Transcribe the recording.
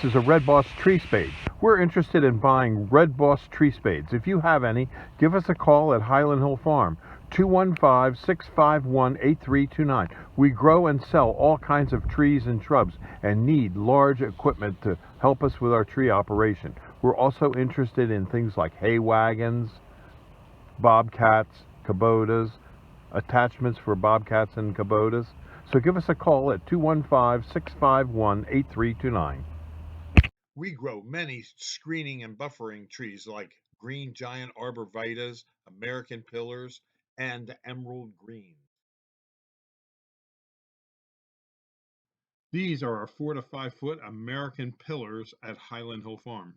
This is a Red Boss tree spade. We're interested in buying Red Boss tree spades. If you have any, give us a call at Highland Hill Farm, 215-651-8329. We grow and sell all kinds of trees and shrubs and need large equipment to help us with our tree operation. We're also interested in things like hay wagons, bobcats, Kubotas, attachments for bobcats and Kubotas. So give us a call at 215-651-8329. We grow many screening and buffering trees like green giant arborvitaes, American pillars, and emerald green. These are our 4 to 5 foot American pillars at Highland Hill Farm.